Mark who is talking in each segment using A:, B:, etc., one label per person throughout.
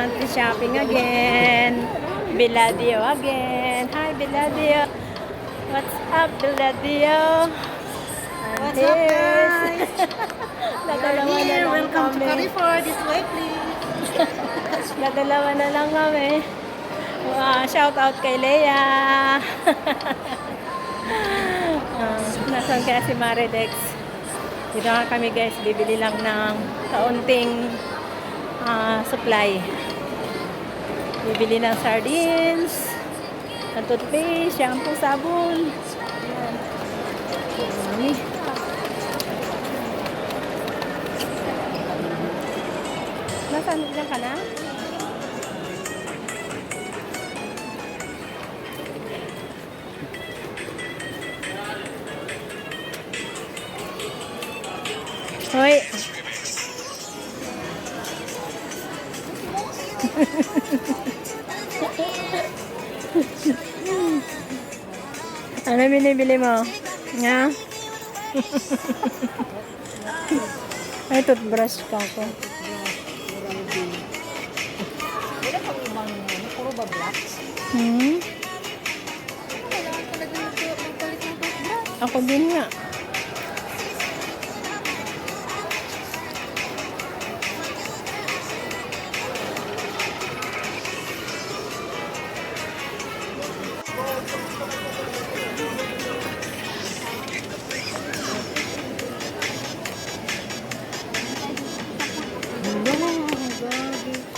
A: Auntie shopping again. Biladio again. Hi, Biladio. What's up, Biladio?
B: What's up, guys?
A: Nadalawa na lang
B: Welcome to
A: kami.
B: Carrefour. This way, please.
A: Nadalawa na lang kami. Shout out kay Leia. Nasaan kaya si Maridex? Dito nga kami guys, bibili lang ng kaunting supply. Bibili ng sardines, ng toothpaste, shampoo, sabon. Ayan. Marami. Nasaan dyan ka na? Hoy. Ano binibili mo? Nga? Ay, toothbrush ka ko.
B: Wala pang ibang puro ba black? Kailangan talaga magpalit ng toothbrush.
A: Ako din nga.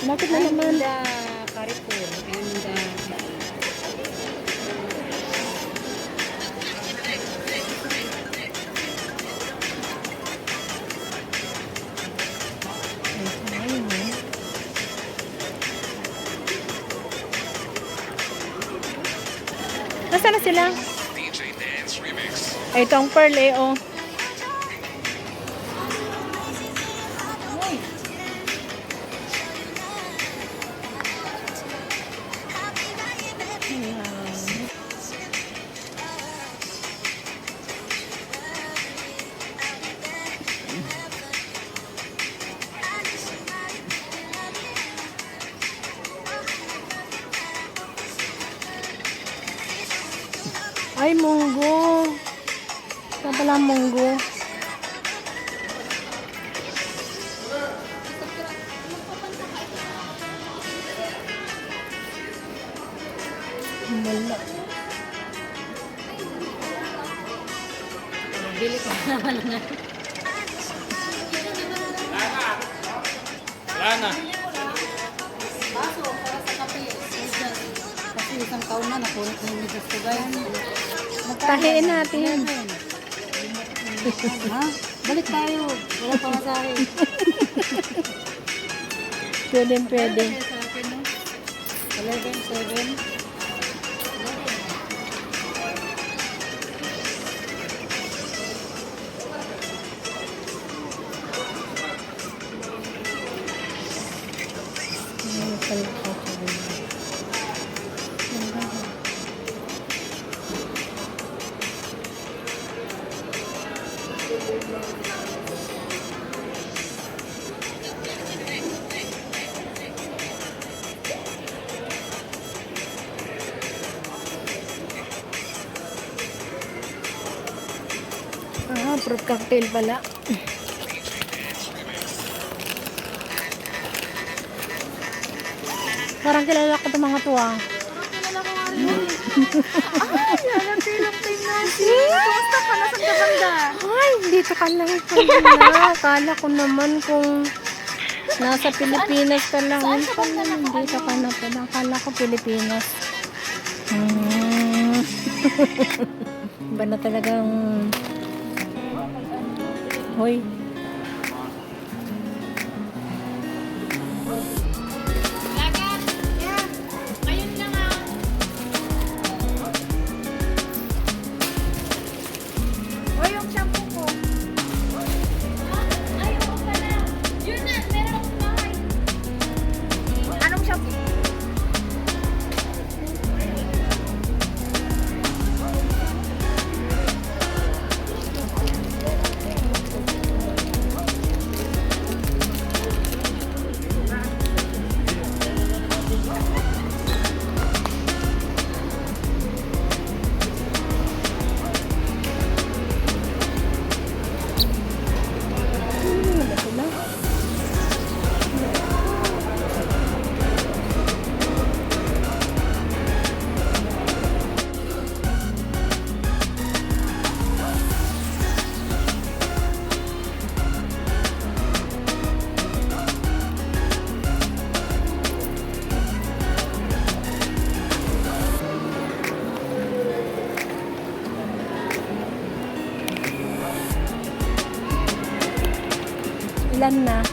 A: Bakit na naman?
B: Carrefour.
A: Nasaan na sila? Ay, itong pearl eh, oh. Ay, munggo. Ito pala munggo. Wala.
B: Bili ko naman nga.
C: Wala na.
B: Baso, para sa kape. Kasi isang taon na napunit na yung gusto gaya.
A: Tahiin natin.
B: Ha? Balik tayo. Wala pa masahe.
A: Pwede, pwede.
B: Sa akin, no? 11, 7.
A: Fruit cocktail pala. Parang kilala ko itong mga tuwa.
B: Ay, alam tingnan. Kumusta ka na sa gabanda?
A: Ay, dito ka lang pala. Akala ko naman kung nasa Pilipinas ka lang. Saan ka naman? Dito ka na pala. Akala ko Pilipinas. Iba na talagang... Hoy. Ilan na?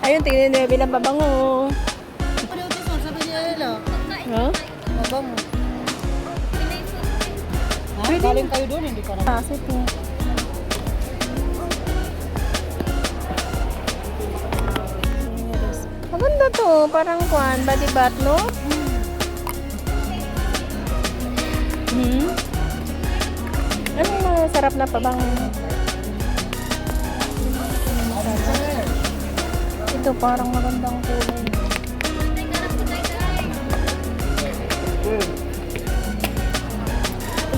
A: Ayun, tingnan nyo, bilang babango.
B: Ano yung tison? Sabi niya Ella.
A: Huh?
B: Mabango. Ha? Galing kayo doon, hindi ka na.
A: Pasit mo. Maganda to, parang kuan, body bath, no? Hmm? Ano yung masarap na pabango? Ito parang magandang kulay.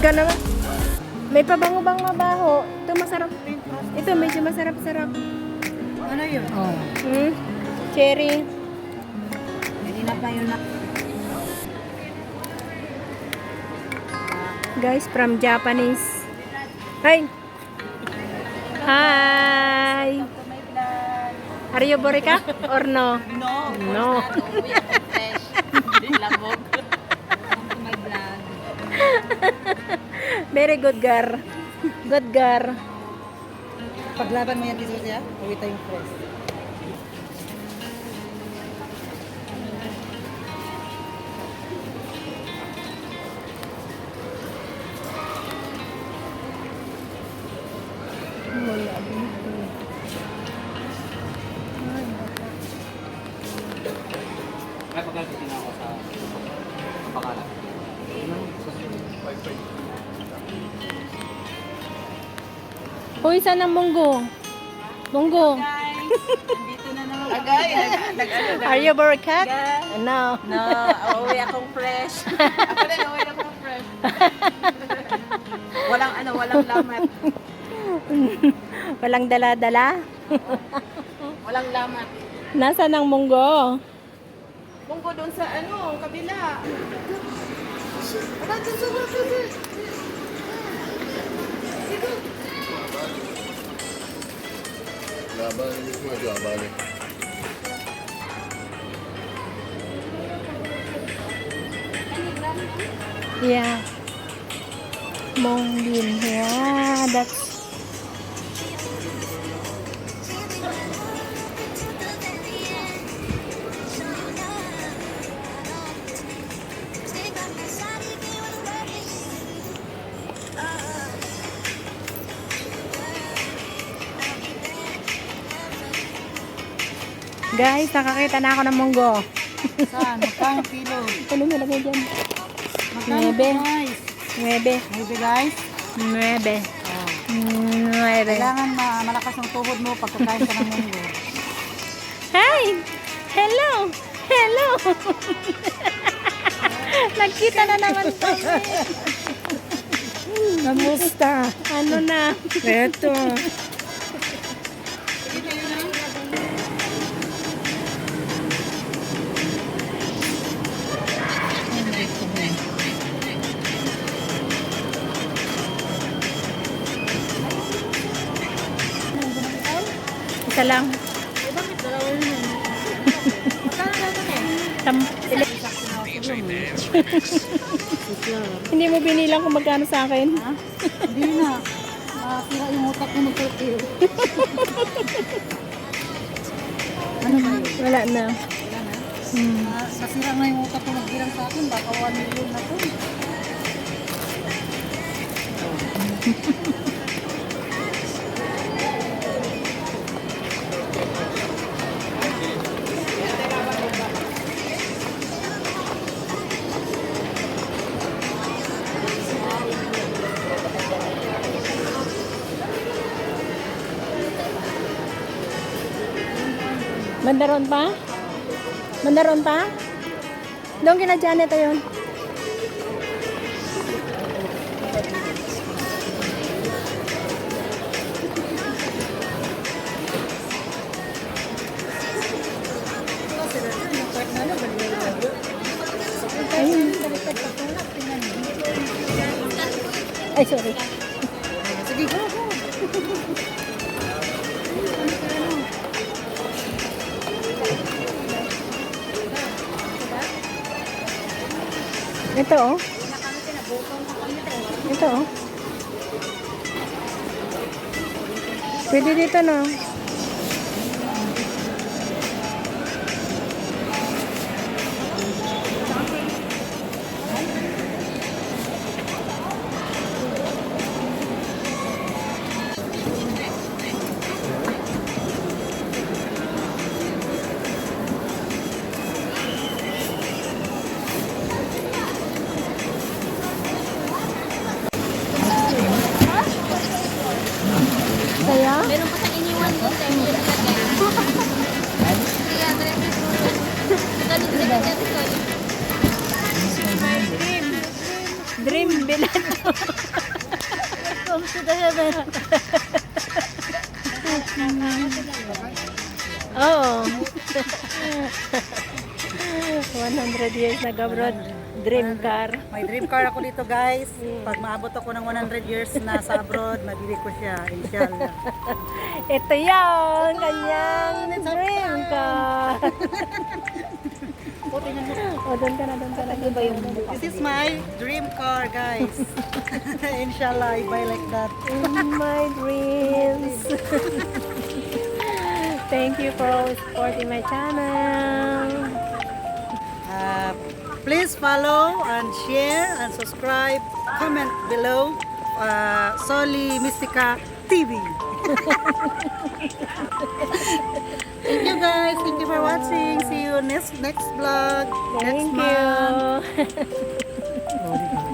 A: Ikaw naman. May pabango bang mabaho? Ito masarap. Ito medyo masarap-sarap.
B: Ano yun? Oh.
A: Hmm? Cherry.
B: Hindi na pa yun na.
A: Guys, from Japanese. Hi! Hi! Are you Borika or no?
B: No.
A: No.
B: Uwi ako fresh. Hindi labog. Welcome to my vlog.
A: Very good girl. Good girl.
B: Paglaban mo yan dito siya, uwi tayong fresh.
C: Ay, pagkakasin na ako sa pakalat.
A: Uy, saan ang munggo? Munggo.
B: Nandito na naman.
D: Agay,
A: Are you Borika? No.
D: no, uuwi akong fresh. Ako rin, uuwi akong fresh. Walang lamat.
A: Walang dala-dala?
D: Walang lamat.
A: Nasaan ang munggo?
D: Munggo doon sa kabila.
E: Labanin mo ito, labanin.
A: Yeah. Mongbin. Yeah, that's... Guys, nakakita na ako ng munggo.
B: Saan? Magkano kilo?
A: Ano mo lagay dyan?
B: Magkano
A: Nuebe.
B: guys?
A: 9.
B: Maybe guys?
A: 9.
B: Oh.
A: 9.
B: Kailangan malakas ang tuhod mo pagkakain ka ng munggo.
A: Hi! Hello! Hello! Nagkita na naman tayo. Kamusta? Ano na? Eto. Isa lang. Hindi mo binilang kung magkano sa akin?
B: Ha? Hindi na. Sira yung utak ko magkakil. Ano ba yun?
A: Wala na.
B: Wala na?
A: Hmm.
B: Nasira nga yung utak ko magbilang sa akin. Baka 1 million na to.
A: Mandaron pa? Mandaron pa? Doon kina Janet ayun. Ayun. Ay, sorry.
B: Sige, go, go.
A: Ito oh. Ito oh. Pwede dito no. Saya?
D: Meron pa sa iniwan doon sa inyo.
A: Dream bilad.
D: Come to the heaven.
A: Oo. 100 years nag-abroad. Dream car.
B: May dream car ako dito guys. Pag maabot ako ng 100 years na sa abroad, mabili ko siya, inshallah.
A: Ito yung kanyang dream car. O, doon ka na, doon ka na. Iba yung
B: This is my dream car guys. Inshallah, I buy like that.
A: my dreams. Thank you for supporting my channel.
B: Please follow and share and subscribe. Comment below. Soli Mystica TV. Thank you guys. Thank you for watching. See you next vlog.
A: Thank
B: next month.
A: you.